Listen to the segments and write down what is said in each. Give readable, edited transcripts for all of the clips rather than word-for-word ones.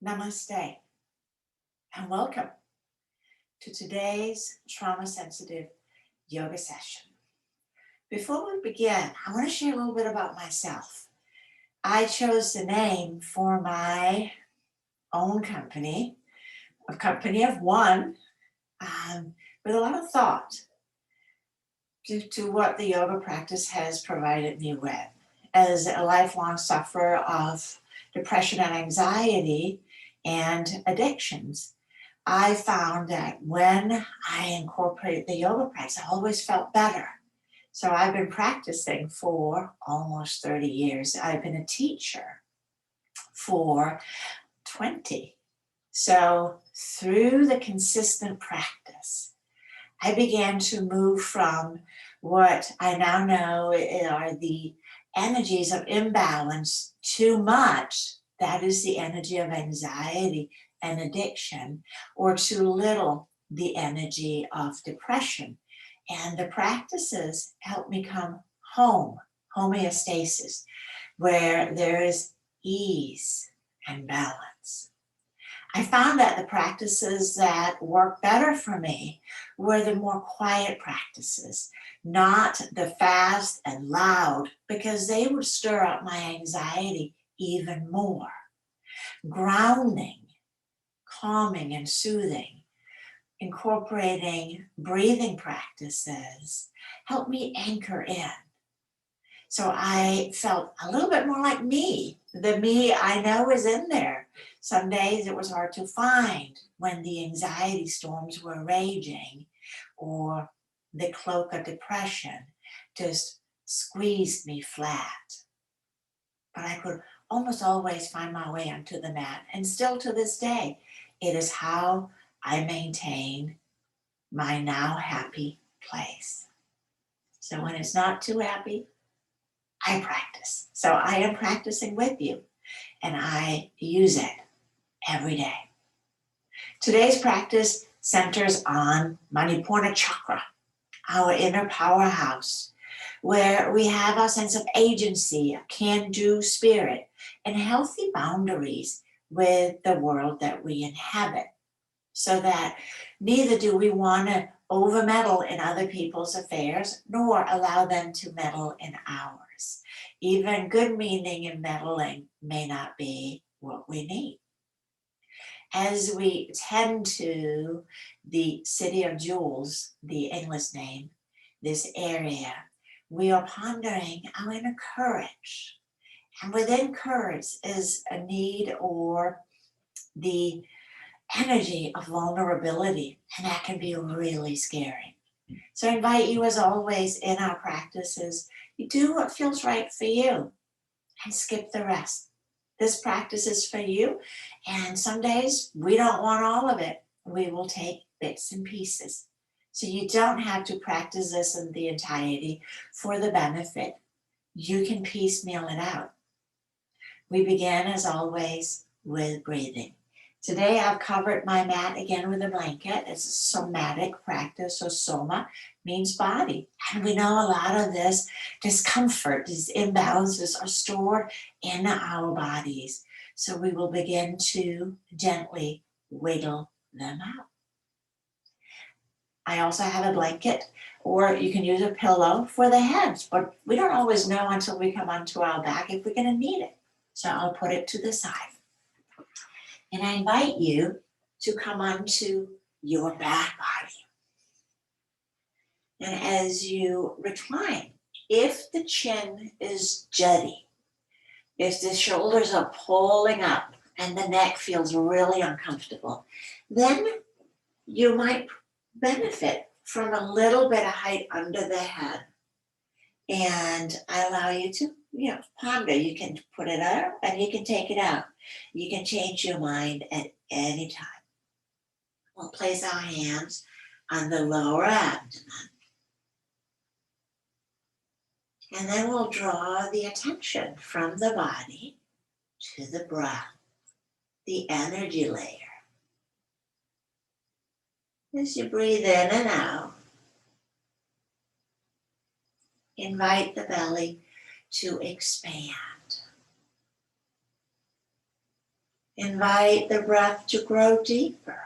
Namaste, and welcome to today's trauma-sensitive yoga session. Before we begin, I want to share a little bit about myself. I chose the name for my own company, a company of one, with a lot of thought due to what the yoga practice has provided me with. As a lifelong sufferer of depression and anxiety and addictions, I found that when I incorporated the yoga practice, I always felt better. So I've been practicing for almost 30 years. I've been a teacher for 20. So through the consistent practice, I began to move from what I now know are the energies of imbalance, too much, that is the energy of anxiety and addiction, or too little, the energy of depression. And the practices help me come home, homeostasis, where there is ease and balance. I found that the practices that work better for me were the more quiet practices, not the fast and loud, because they would stir up my anxiety even more. Grounding, calming, and soothing, incorporating breathing practices helped me anchor in. So I felt a little bit more like me. The me I know is in there. Some days it was hard to find when the anxiety storms were raging or the cloak of depression just squeezed me flat. But I could almost always find my way onto the mat. And still to this day, it is how I maintain my now happy place. So when it's not too happy, I practice. So I am practicing with you, and I use it every day. Today's practice centers on Manipurna chakra, our inner powerhouse, where we have a sense of agency, a can-do spirit, and healthy boundaries with the world that we inhabit, so that neither do we want to over-meddle in other people's affairs, nor allow them to meddle in ours. Even good meaning in meddling may not be what we need. As we tend to the City of Jewels, the English name, this area, we are pondering our inner courage. And within courage is a need or the energy of vulnerability, and that can be really scary. So I invite you, as always, in our practices, you do what feels right for you and skip the rest. This practice is for you, and some days we don't want all of it. We will take bits and pieces. So you don't have to practice this in the entirety for the benefit. You can piecemeal it out. We begin, as always, with breathing. Today I've covered my mat again with a blanket. It's a somatic practice, so soma means body. And we know a lot of this discomfort, these imbalances are stored in our bodies. So we will begin to gently wiggle them out. I also have a blanket, or you can use a pillow for the heads, but we don't always know until we come onto our back if we're going to need it. So I'll put it to the side. And I invite you to come onto your back body. And as you recline, if the chin is jutty, if the shoulders are pulling up and the neck feels really uncomfortable, then you might benefit from a little bit of height under the head. And I allow you to, ponder. You can put it up and you can take it out. You can change your mind at any time. We'll place our hands on the lower abdomen. And then we'll draw the attention from the body to the breath, the energy layer. As you breathe in and out, invite the belly to expand. Invite the breath to grow deeper.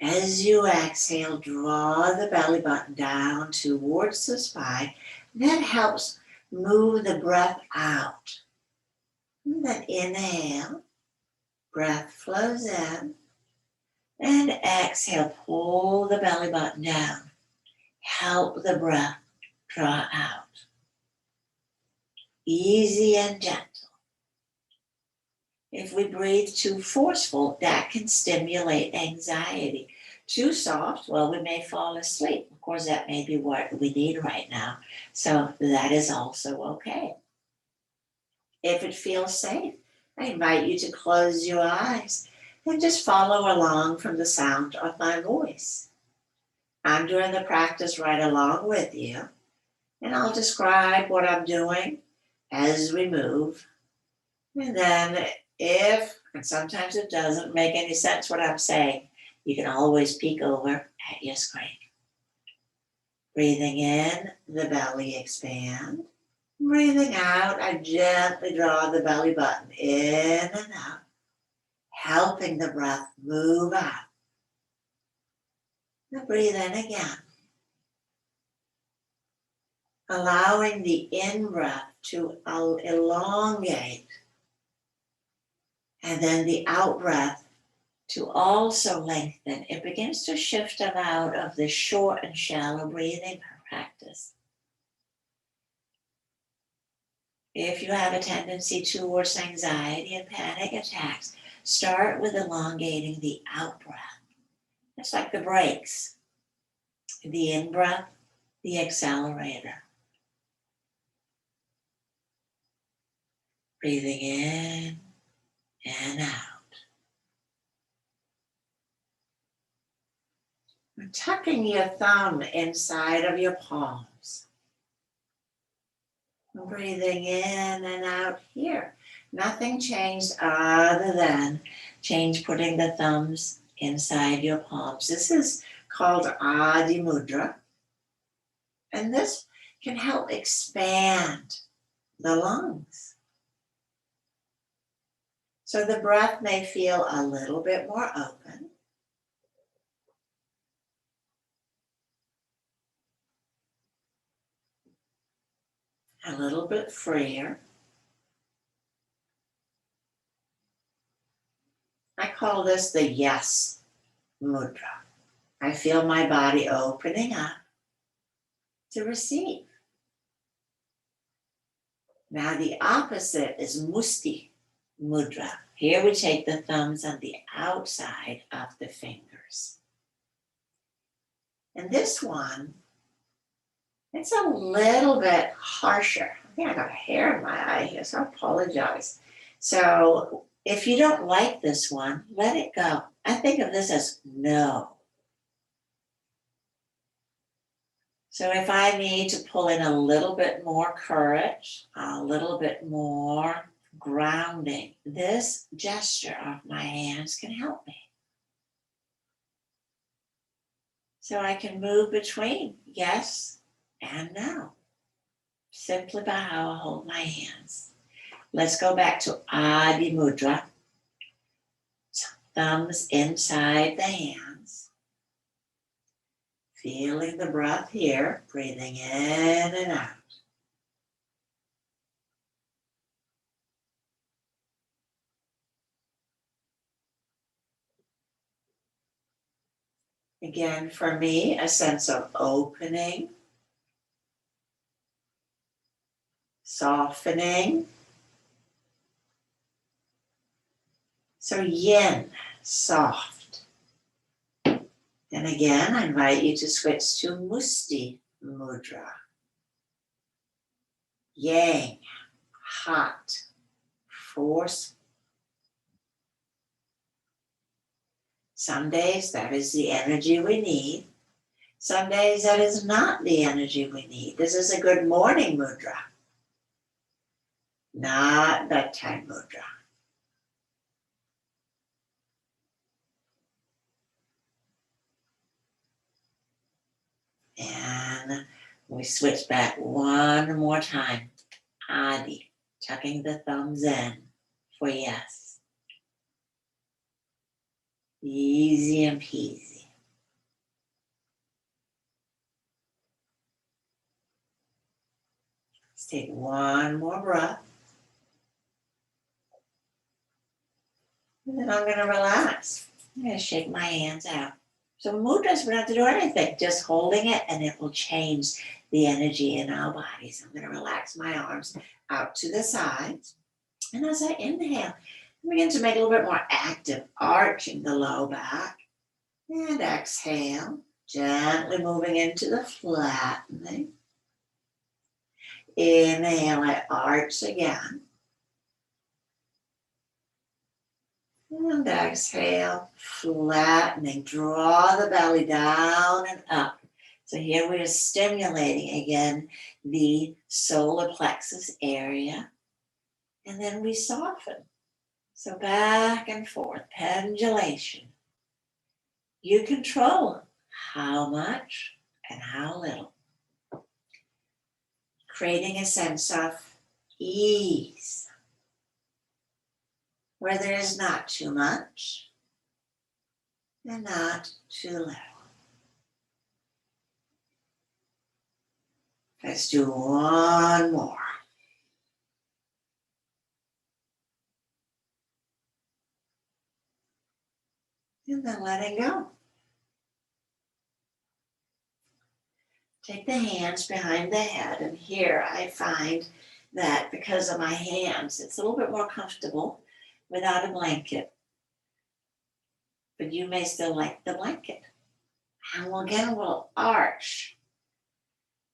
As you exhale, draw the belly button down towards the spine. That helps move the breath out. And then inhale, breath flows in. And exhale, pull the belly button down. Help the breath draw out. Easy and gentle. If we breathe too forceful, that can stimulate anxiety. Too soft, well, we may fall asleep. Of course, that may be what we need right now. So that is also okay. If it feels safe, I invite you to close your eyes and just follow along from the sound of my voice. I'm doing the practice right along with you, and I'll describe what I'm doing as we move. And then if, and sometimes it doesn't make any sense what I'm saying, you can always peek over at your screen. Breathing in, the belly expand. Breathing out, I gently draw the belly button in and out, helping the breath move out. Now breathe in again. Allowing the in-breath to elongate, and then the out-breath to also lengthen. It begins to shift them out of the short and shallow breathing practice. If you have a tendency towards anxiety and panic attacks, start with elongating the out-breath. It's like the brakes. The in-breath, the accelerator. Breathing in and out. Tucking your thumb inside of your palms. Breathing in and out here. Nothing changed other than putting the thumbs inside your palms. This is called Adhi Mudra. And this can help expand the lungs. So the breath may feel a little bit more open. A little bit freer. I call this the yes mudra. I feel my body opening up to receive. Now the opposite is Musti mudra. Here we take the thumbs on the outside of the fingers. And this one, it's a little bit harsher. I think I got a hair in my eye here, so I apologize. So if you don't like this one, let it go. I think of this as no. So if I need to pull in a little bit more courage, a little bit more grounding, this gesture of my hands can help me. So I can move between yes and no, simply by how I hold my hands. Let's go back to Adhi Mudra. Thumbs inside the hands. Feeling the breath here, breathing in and out. Again, for me, a sense of opening, softening. So yin, soft. And again, I invite you to switch to Musti Mudra. Yang, hot, force. Some days that is the energy we need. Some days that is not the energy we need. This is a good morning mudra, not bedtime mudra. And we switch back one more time. Adhi, tucking the thumbs in for yes. Easy and peasy. Let's take one more breath. And then I'm going to relax. I'm going to shake my hands out. So mudras, we don't have to do anything, just holding it, and it will change the energy in our bodies. I'm going to relax my arms out to the sides. And as I inhale, I begin to make a little bit more active, arching the low back. And exhale, gently moving into the flattening. Inhale, I arch again. And exhale, flattening. Draw the belly down and up. So here we are stimulating again the solar plexus area. And then we soften. So back and forth, pendulation. You control how much and how little. Creating a sense of ease, where there is not too much and not too little. Let's do one more. And then letting go. Take the hands behind the head, and here I find that because of my hands, it's a little bit more comfortable without a blanket. But you may still like the blanket. And again, we'll arch.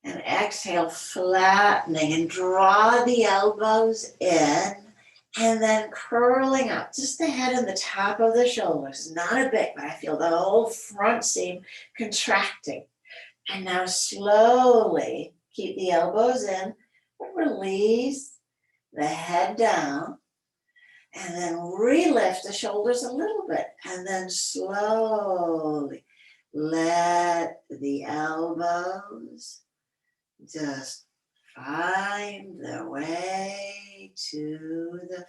And exhale, flattening, and draw the elbows in, and then curling up. Just the head and the top of the shoulders. Not a bit, but I feel the whole front seam contracting. And now slowly keep the elbows in, but release the head down. And then relift the shoulders a little bit. And then slowly let the elbows just find their way to the floor.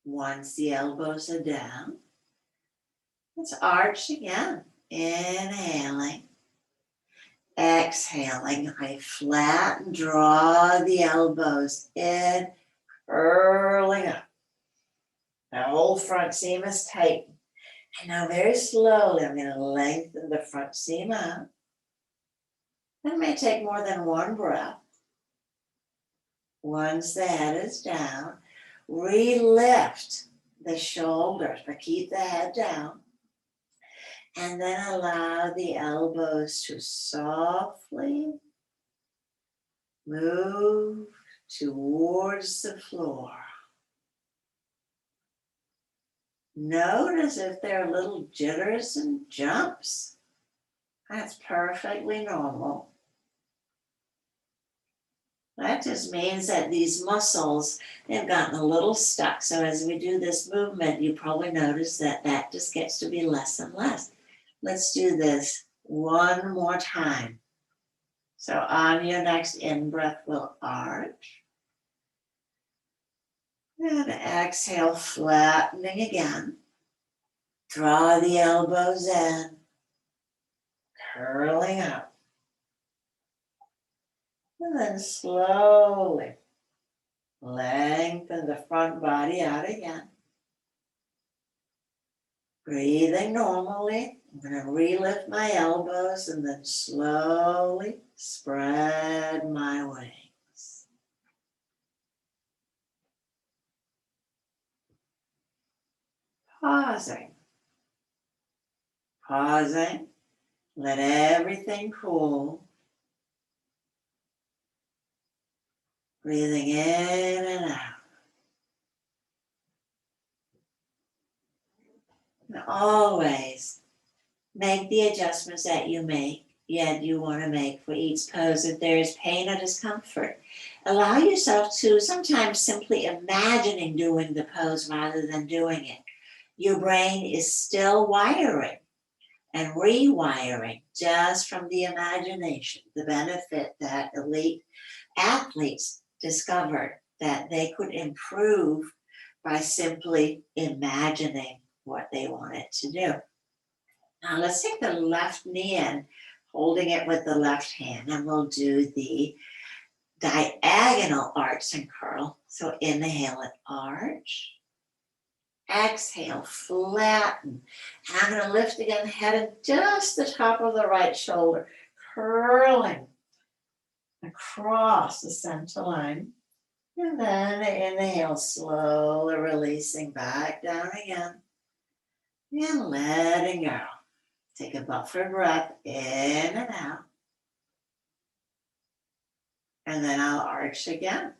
Once the elbows are down, let's arch again. Inhaling. Exhaling. I flatten, draw the elbows in, curling up. The whole front seam is tight. And now very slowly, I'm going to lengthen the front seam out. That may take more than one breath. Once the head is down, relift the shoulders, but keep the head down. And then allow the elbows to softly move towards the floor. Notice if there are little jitters and jumps. That's perfectly normal. That just means that these muscles, they've gotten a little stuck. So as we do this movement, you probably notice that that just gets to be less and less. Let's do this one more time. So on your next in-breath, we'll arch. And exhale, flattening again. Draw the elbows in, curling up. And then slowly lengthen the front body out again. Breathing normally. I'm going to relift my elbows and then slowly spread my wings. Pausing. Pausing. Let everything cool. Breathing in and out. And always make the adjustments that you want to make for each pose. If there is pain or discomfort, allow yourself to sometimes simply imagining doing the pose rather than doing it. Your brain is still wiring and rewiring just from the imagination, the benefit that elite athletes discovered that they could improve by simply imagining what they wanted to do. Now let's take the left knee in, holding it with the left hand, and we'll do the diagonal arch and curl. So inhale and arch. Exhale, flatten. And I'm going to lift again, headed just the top of the right shoulder, curling across the center line. And then inhale, slowly releasing back down again. And letting go. Take a buffer breath in and out. And then I'll arch again.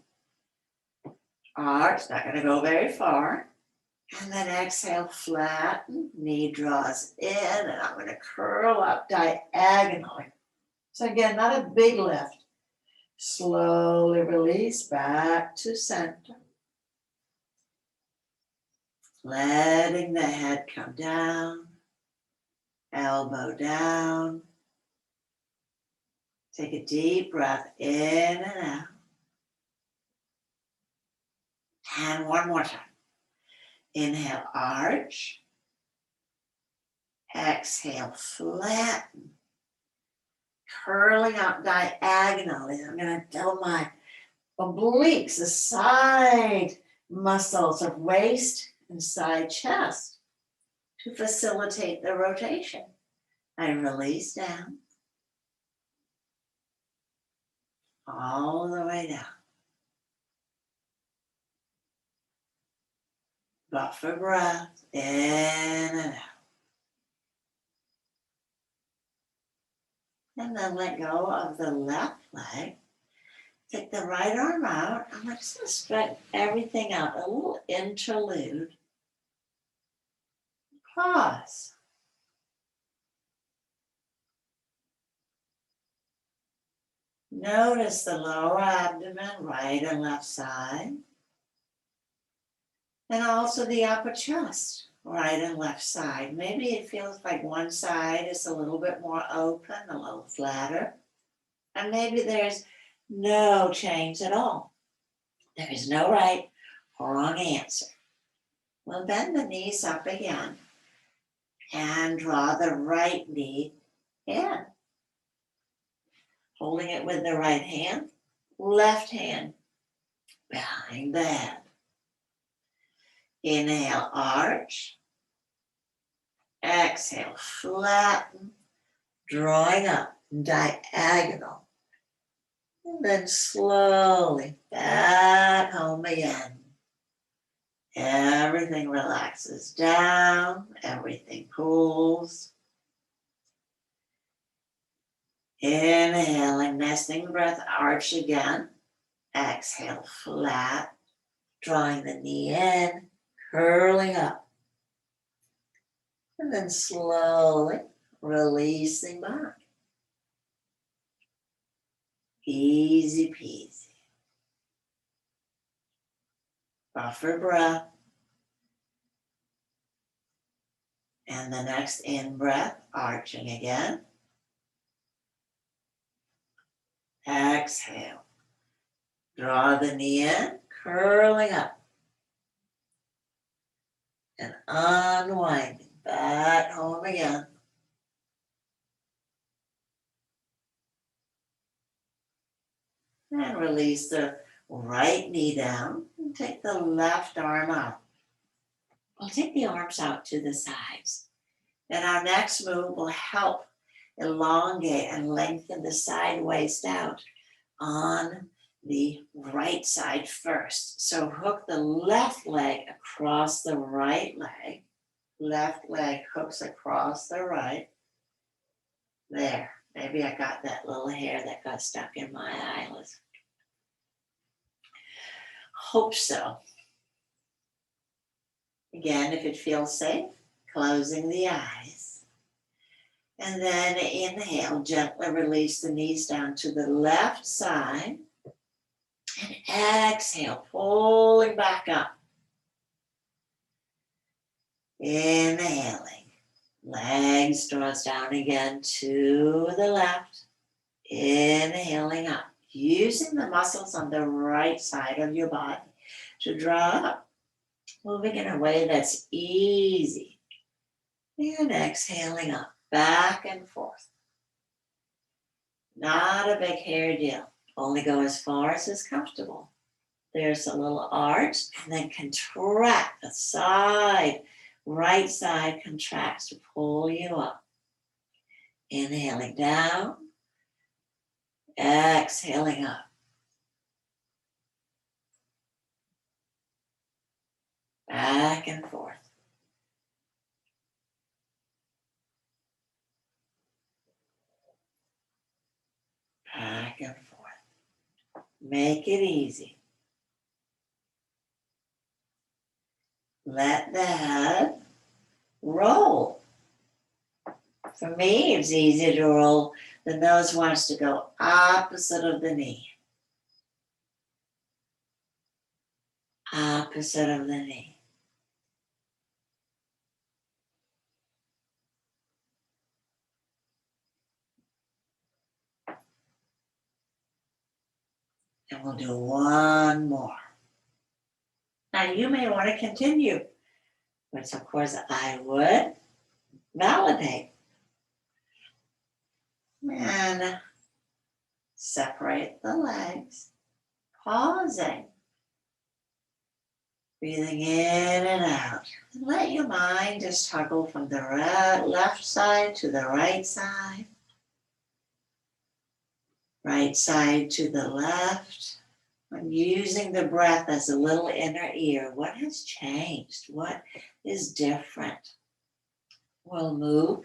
Arch, not going to go very far. And then exhale, flatten, knee draws in, and I'm going to curl up diagonally. So again, not a big lift. Slowly release back to center. Letting the head come down, elbow down. Take a deep breath in and out. And one more time. Inhale, arch. Exhale, flatten. Curling up diagonally. I'm going to tell my obliques, the side muscles of waist and side chest to facilitate the rotation. I release down. All the way down. Buffer breath in and out. And then let go of the left leg. Take the right arm out. I'm just going to stretch everything out. A little interlude. Pause. Notice the lower abdomen, right and left side. And also the upper chest, right and left side. Maybe it feels like one side is a little bit more open, a little flatter. And maybe there's no change at all. There is no right or wrong answer. We'll bend the knees up again and draw the right knee in. Holding it with the right hand, left hand behind the head. Inhale, arch. Exhale, flatten, drawing up diagonal. And then slowly back home again. Everything relaxes down, everything cools. Inhaling, nesting breath, arch again. Exhale, flat, drawing the knee in, curling up. And then slowly releasing back. Easy peasy. Buffer breath. And the next in breath, arching again. Exhale. Draw the knee in, curling up. And unwinding back home again. And release the right knee down and take the left arm out. We'll take the arms out to the sides. And our next move will help elongate and lengthen the side waist out on the right side first. So hook the left leg across the right leg. Left leg hooks across the right. There. Maybe I got that little hair that got stuck in my eyelids. Hope so. Again, if it feels safe, closing the eyes. And then inhale, gently release the knees down to the left side. And exhale, pulling back up. Inhaling, Legs draws down again to the left. Inhaling up, using the muscles on the right side of your body to draw up, moving in a way that's easy. And exhaling up, back and forth. Not a big hair deal. Only go as far as is comfortable. There's a little arch, and then contract the side. Right side contracts to pull you up. Inhaling down. Exhaling up. Back and forth. Back and forth. Make it easy. Let the head roll. For me, it's easy to roll. The nose wants to go opposite of the knee. Opposite of the knee. And we'll do one more. Now you may want to continue, which of course I would validate. And separate the legs, pausing. Breathing in and out. And let your mind just toggle from the left side to the right side. Right side to the left. I'm using the breath as a little inner ear. What has changed? What is different? We'll move,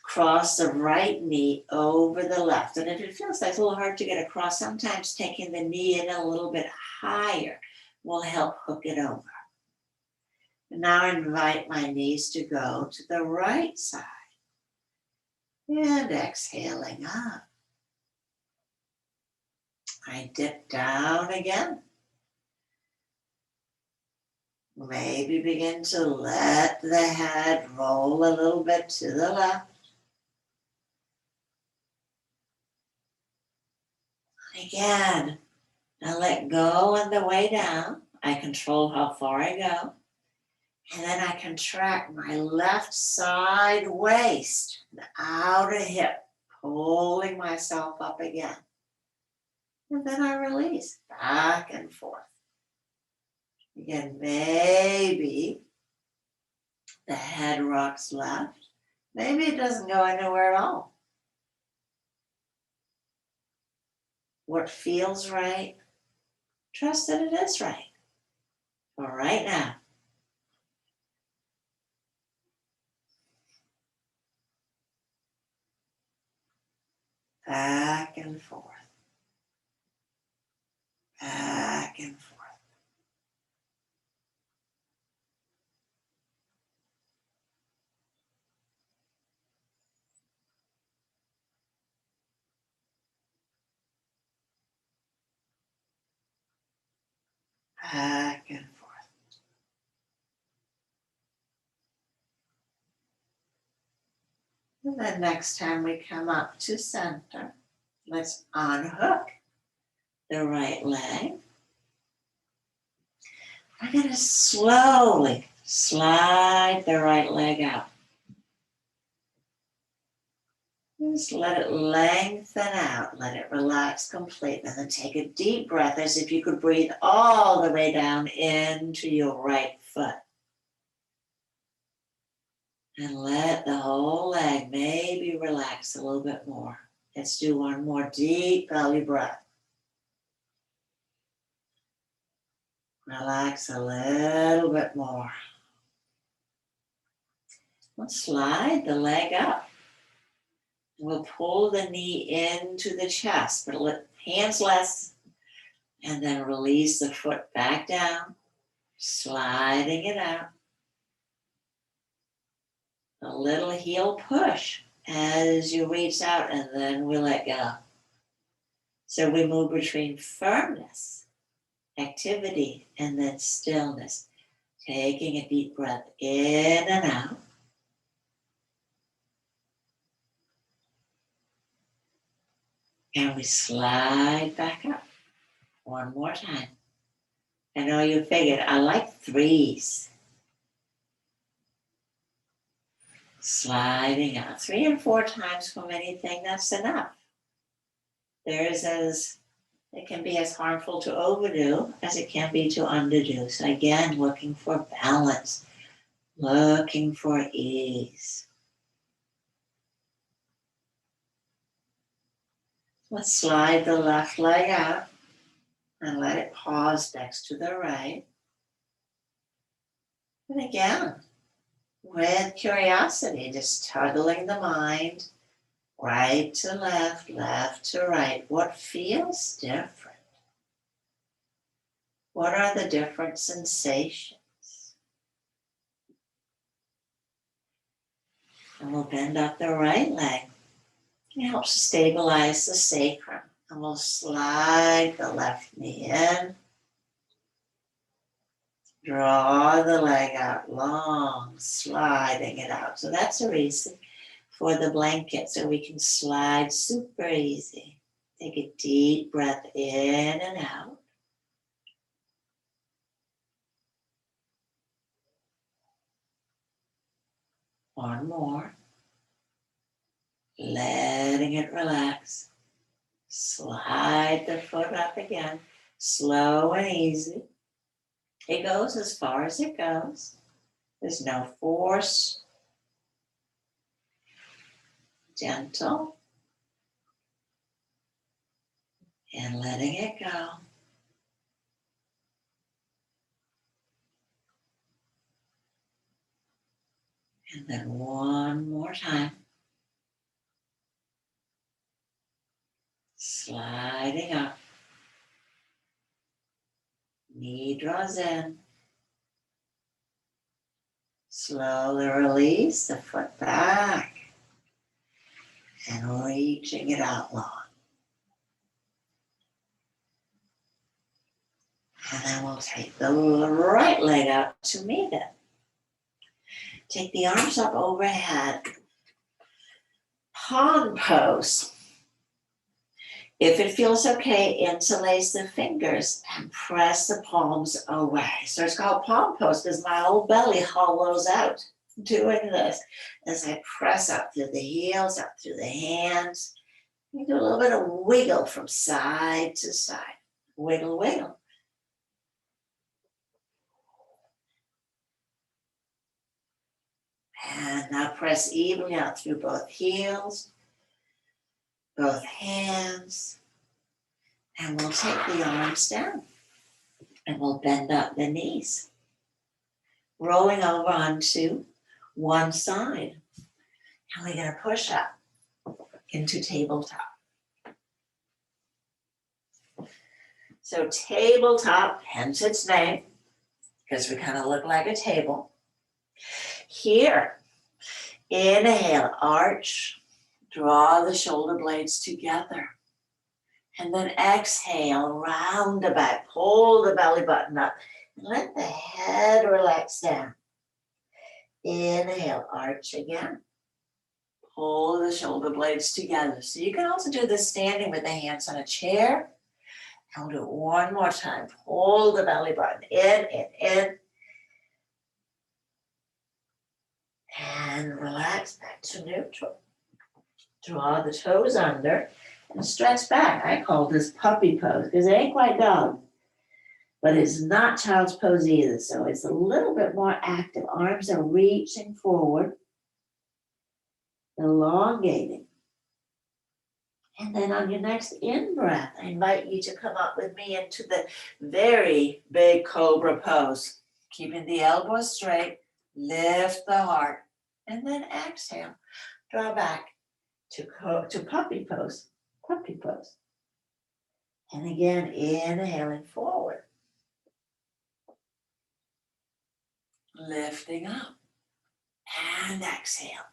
cross the right knee over the left. And if it feels like it's a little hard to get across, sometimes taking the knee in a little bit higher will help hook it over. And now I invite my knees to go to the right side. And exhaling up. I dip down again. Maybe begin to let the head roll a little bit to the left. Again, now let go on the way down. I control how far I go. And then I contract my left side waist, the outer hip, pulling myself up again. And then I release back and forth. Again, maybe the head rocks left. Maybe it doesn't go anywhere at all. What feels right, trust that it is right. For right now. Back and forth. Back and forth. Back and forth. And then next time we come up to center, let's unhook the right leg. I'm going to slowly slide the right leg out. Just let it lengthen out. Let it relax completely. And then take a deep breath as if you could breathe all the way down into your right foot. And let the whole leg maybe relax a little bit more. Let's do one more deep belly breath. Relax a little bit more. Let's slide the leg up. We'll pull the knee into the chest, but let hands less, and then release the foot back down, sliding it out. A little heel push as you reach out, and then we let go. So we move between firmness, activity, and then stillness. Taking a deep breath in and out. And we slide back up. One more time. I know you figured I like threes. Sliding out 3 and 4 times from anything, that's enough. It can be as harmful to overdo as it can be to underdo. So again, looking for balance, looking for ease. Let's slide the left leg out and let it pause next to the right. And again, with curiosity, just tuggling the mind, right to left, left to right. What feels different? What are the different sensations? And we'll bend up the right leg. It helps to stabilize the sacrum. And we'll slide the left knee in. Draw the leg out long, sliding it out. So that's a reason for the blanket, so we can slide super easy. Take a deep breath in and out. One more. Letting it relax. Slide the foot up again, slow and easy. It goes as far as it goes. There's no force. Gentle. And letting it go. And then one more time. Sliding up. Knee draws in. Slowly release the foot back. And reaching it out long. And then we'll take the right leg out to meet it. Take the arms up overhead. Palm pose. If it feels okay, interlace the fingers and press the palms away. So it's called palm pose because my whole belly hollows out doing this as I press up through the heels, up through the hands. You do a little bit of wiggle from side to side. Wiggle, wiggle. And now press evenly out through both heels, both hands. And we'll take the arms down. And we'll bend up the knees. Rolling over onto one side. And we're going to push up into tabletop. So tabletop, hence its name, because we kind of look like a table. Here, inhale, arch, draw the shoulder blades together. And then exhale, round the back, pull the belly button up. And let the head relax down. Inhale, arch again. Pull the shoulder blades together. So you can also do this standing with the hands on a chair. And we'll do it one more time. Pull the belly button in. And relax back to neutral. Draw the toes under and stretch back. I call this puppy pose because it ain't quite dog. But it's not child's pose either. So it's a little bit more active. Arms are reaching forward. Elongating. And then on your next in-breath, I invite you to come up with me into the very big cobra pose. Keeping the elbows straight, lift the heart, and then exhale. Draw back to puppy pose, puppy pose. And again, inhaling forward. Lifting up, and exhale.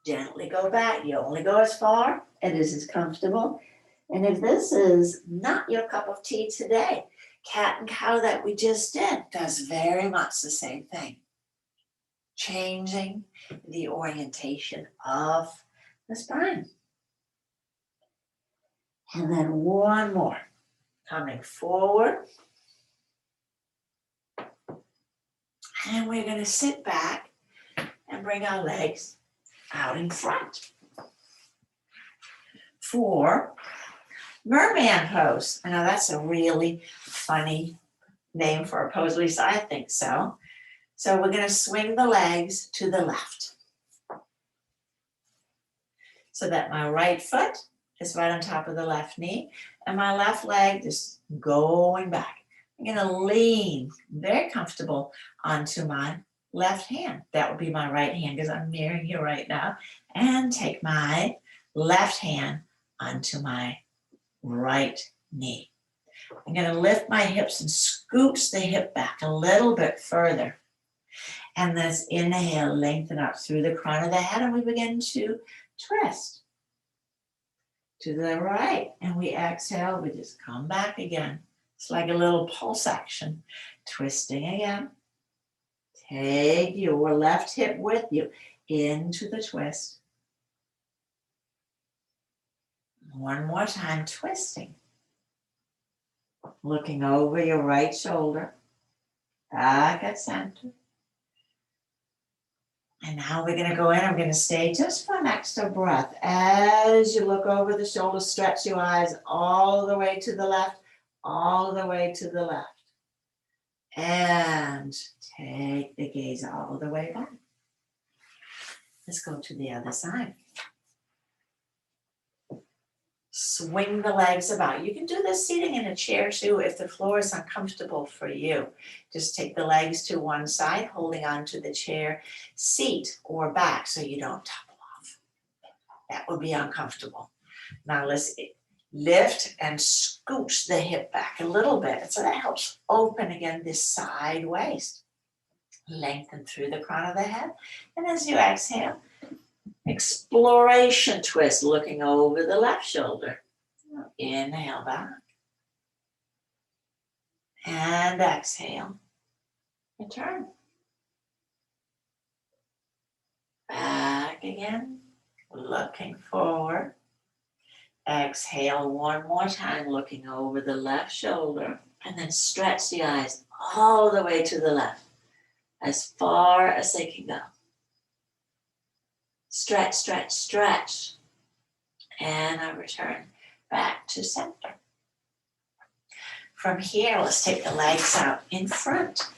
Gently go back. You only go as far as is comfortable. And if this is not your cup of tea today, cat and cow that we just did does very much the same thing. Changing the orientation of the spine. And then one more. Coming forward. And we're going to sit back and bring our legs out in front. For merman pose. I know that's a really funny name for a pose, at least I think so. So we're going to swing the legs to the left. So that my right foot is right on top of the left knee and my left leg is going back. I'm going to lean very comfortable onto my left hand. That would be my right hand because I'm mirroring you right now. And take my left hand onto my right knee. I'm going to lift my hips and scooch the hip back a little bit further. And let's inhale, lengthen up through the crown of the head, and we begin to twist to the right. And we exhale, we just come back again. It's like a little pulse action. Twisting again. Take your left hip with you into the twist. One more time, twisting. Looking over your right shoulder, back at center. And now we're going to go in. I'm going to stay just for an extra breath. As you look over the shoulder, stretch your eyes all the way to the left, all the way to the left. And take the gaze all the way back. Let's go to the other side. Swing the legs about. You can do this sitting in a chair too if the floor is uncomfortable for you. Just take the legs to one side, holding on to the chair seat or back so you don't topple off. That would be uncomfortable. Now let's lift and scooch the hip back a little bit. So that helps open again this side waist. Lengthen through the crown of the head. And as you exhale, exploration twist, looking over the left shoulder. Inhale back. And exhale. Return. Back again. Looking forward. Exhale one more time, looking over the left shoulder. And then stretch the eyes all the way to the left. As far as they can go. Stretch, stretch, stretch. And I return back to center. From here, let's take the legs out in front.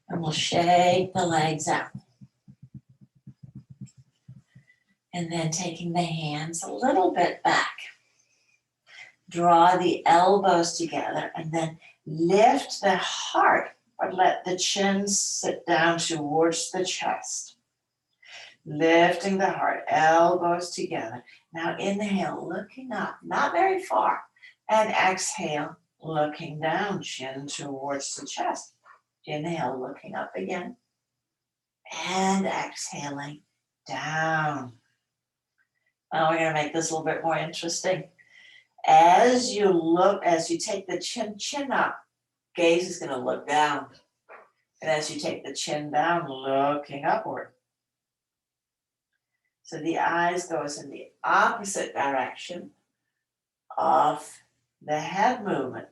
And we'll shake the legs out. And then taking the hands a little bit back. Draw the elbows together and then lift the heart, but let the chin sit down towards the chest. Lifting the heart, elbows together. Now inhale, looking up, not very far. And exhale, looking down, chin towards the chest. Inhale, looking up again. And exhaling down. Now we're going to make this a little bit more interesting. As you look, as you take the chin up, gaze is going to look down. And as you take the chin down, looking upward. So the eyes goes in the opposite direction of the head movement.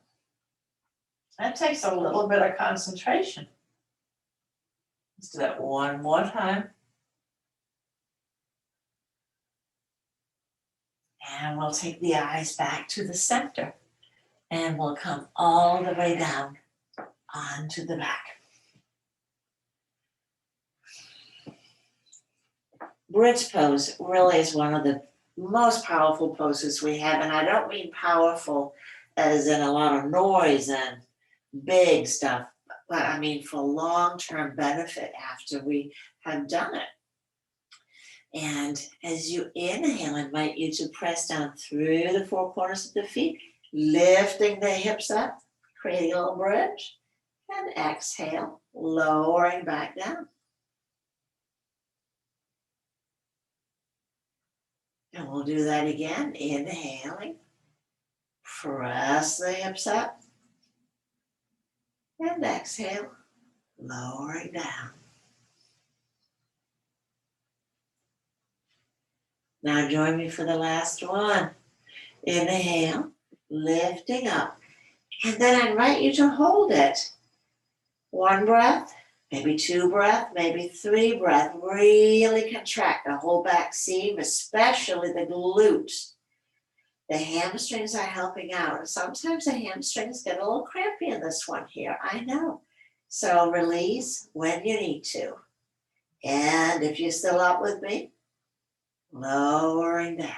That takes a little bit of concentration. Let's do that one more time. And we'll take the eyes back to the center. And we'll come all the way down onto the back. Bridge pose really is one of the most powerful poses we have. And I don't mean powerful as in a lot of noise and big stuff, but I mean for long-term benefit after we have done it. And as you inhale, I invite you to press down through the four corners of the feet, lifting the hips up, creating a little bridge, and exhale, lowering back down. And we'll do that again, inhaling, press the hips up, and exhale, lowering down. Now join me for the last one. Inhale, lifting up. And then I invite you to hold it. One breath, maybe two breath, maybe three breath. Really contract the whole back seam, especially the glutes. The hamstrings are helping out. And sometimes the hamstrings get a little crampy in this one here. I know. So release when you need to. And if you're still up with me, lowering down.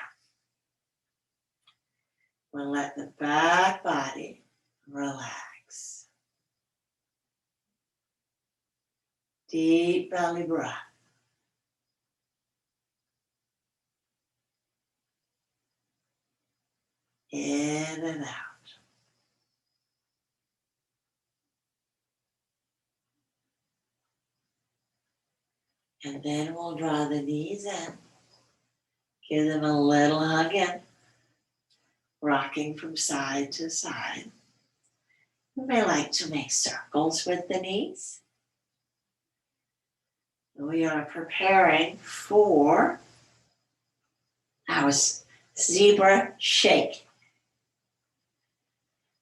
We'll let the back body relax. Deep belly breath. In and out. And then we'll draw the knees in. Give them a little hug in. Rocking from side to side. You may like to make circles with the knees. We are preparing for our zebra shake.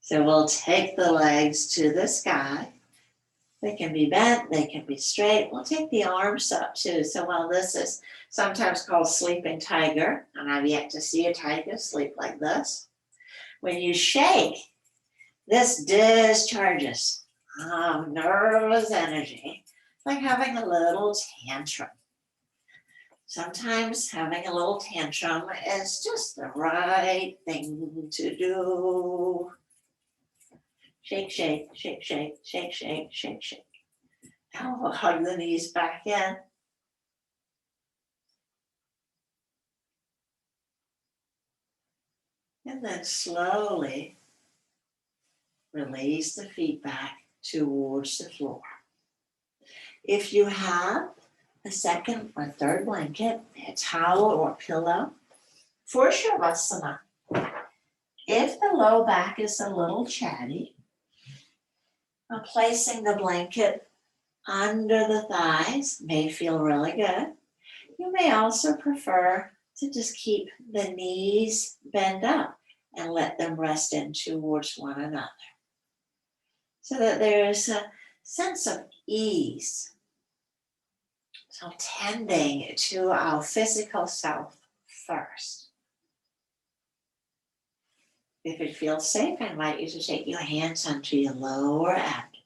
So we'll take the legs to the sky. They can be bent, they can be straight. We'll take the arms up too. So while this is sometimes called sleeping tiger, and I've yet to see a tiger sleep like this, when you shake, this discharges nervous energy, like having a little tantrum. Sometimes having a little tantrum is just the right thing to do. Shake, shake, shake, shake, shake, shake, shake, shake. Now we'll hug the knees back in. And then slowly release the feet back towards the floor. If you have a second or third blanket, a towel or pillow, for Shavasana, if the low back is a little chatty, placing the blanket under the thighs may feel really good. You may also prefer to just keep the knees bent up and let them rest in towards one another, so that there is a sense of ease. So tending to our physical self first. If it feels safe, I invite you to take your hands onto your lower abdomen.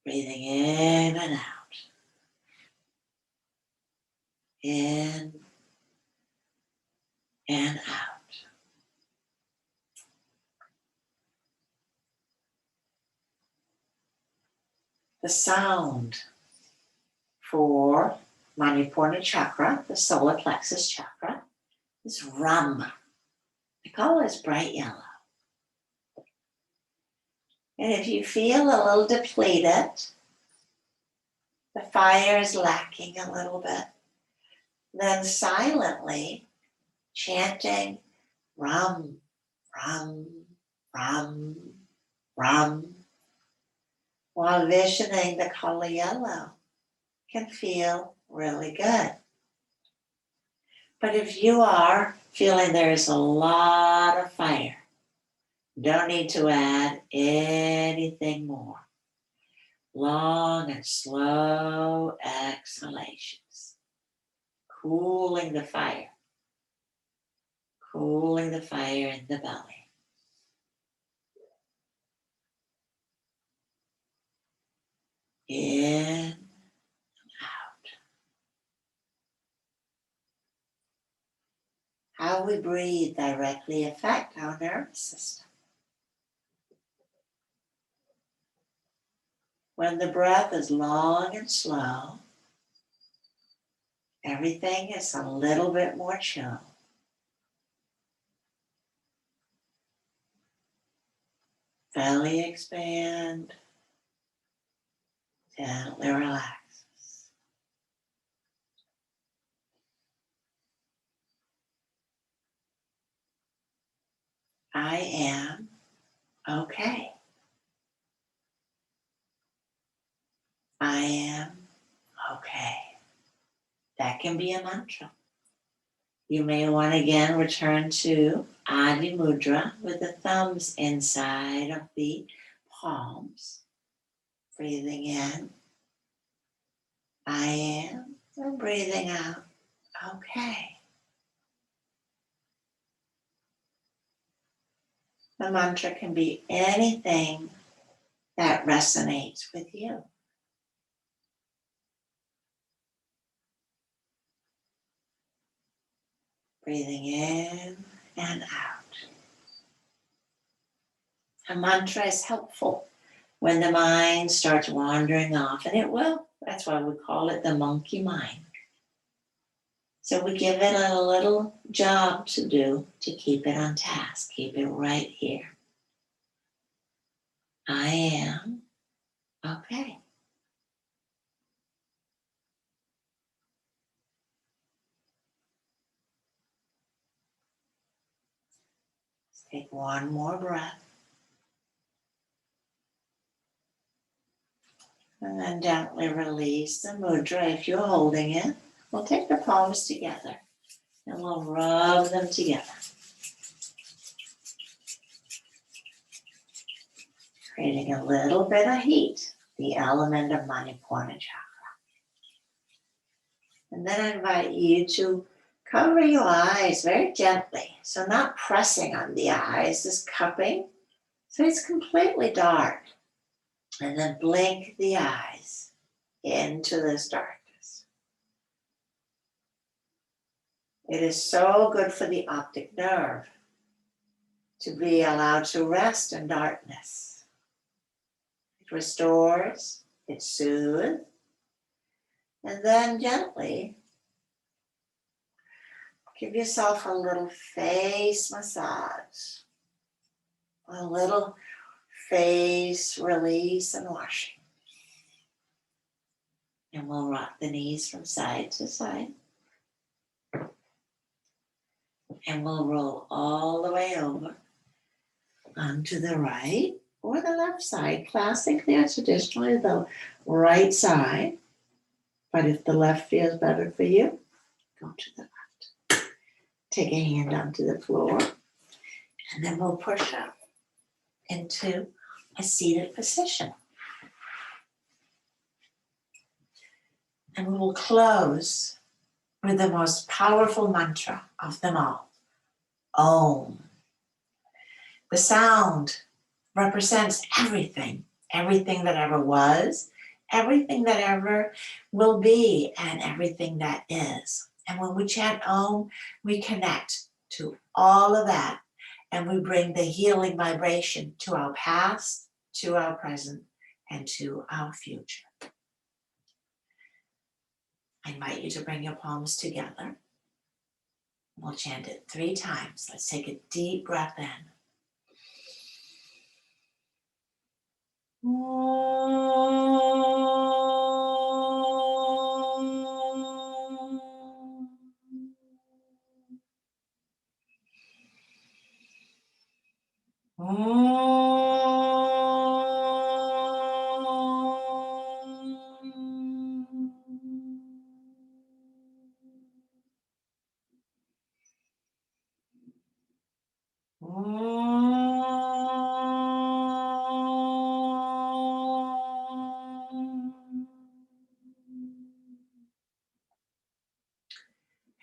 Breathing in and out. In and out. The sound for Manipurna chakra, the solar plexus chakra, is Ram. The color is bright yellow. And if you feel a little depleted, the fire is lacking a little bit, then silently chanting Ram, Ram, Ram, Ram, while visioning the color yellow can feel really good. But if you are feeling there is a lot of fire, don't need to add anything more. Long and slow exhalations, cooling the fire in the belly. In and out. How we breathe directly affects our nervous system. When the breath is long and slow, everything is a little bit more chill. Belly expand, gently relax. I am okay. I am okay. That can be a mantra. You may want to again return to Adhi Mudra with the thumbs inside of the palms. Breathing in, I am, and breathing out, okay. The mantra can be anything that resonates with you. Breathing in and out. A mantra is helpful when the mind starts wandering off, and it will. That's why we call it the monkey mind. So we give it a little job to do to keep it on task, keep it right here. I am okay. Let's take one more breath. And then gently release the mudra if you're holding it. We'll take the palms together and we'll rub them together. Creating a little bit of heat, the element of Manipurna chakra. And then I invite you to cover your eyes very gently. So not pressing on the eyes, just cupping. So it's completely dark. And then blink the eyes into this darkness. It is so good for the optic nerve to be allowed to rest in darkness. It restores, it soothes, and then gently give yourself a little face massage, a little face release and washing. And we'll rock the knees from side to side. And we'll roll all the way over onto the right or the left side. Classically or traditionally, the right side. But if the left feels better for you, go to the left. Take a hand onto the floor. And then we'll push up into a seated position. And we will close with the most powerful mantra of them all, Om. The sound represents everything, everything that ever was, everything that ever will be, and everything that is. And when we chant Om, we connect to all of that, and we bring the healing vibration to our past, to our present, and to our future. I invite you to bring your palms together. We'll chant it 3 times. Let's take a deep breath in.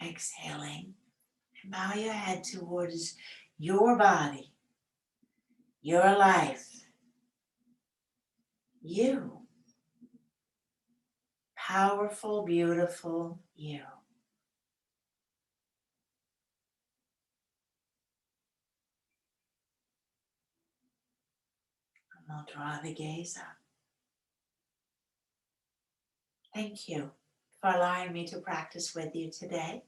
Exhaling, and bow your head towards your body, your life, you, powerful, beautiful you. And we'll draw the gaze up. Thank you for allowing me to practice with you today.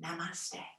Namaste.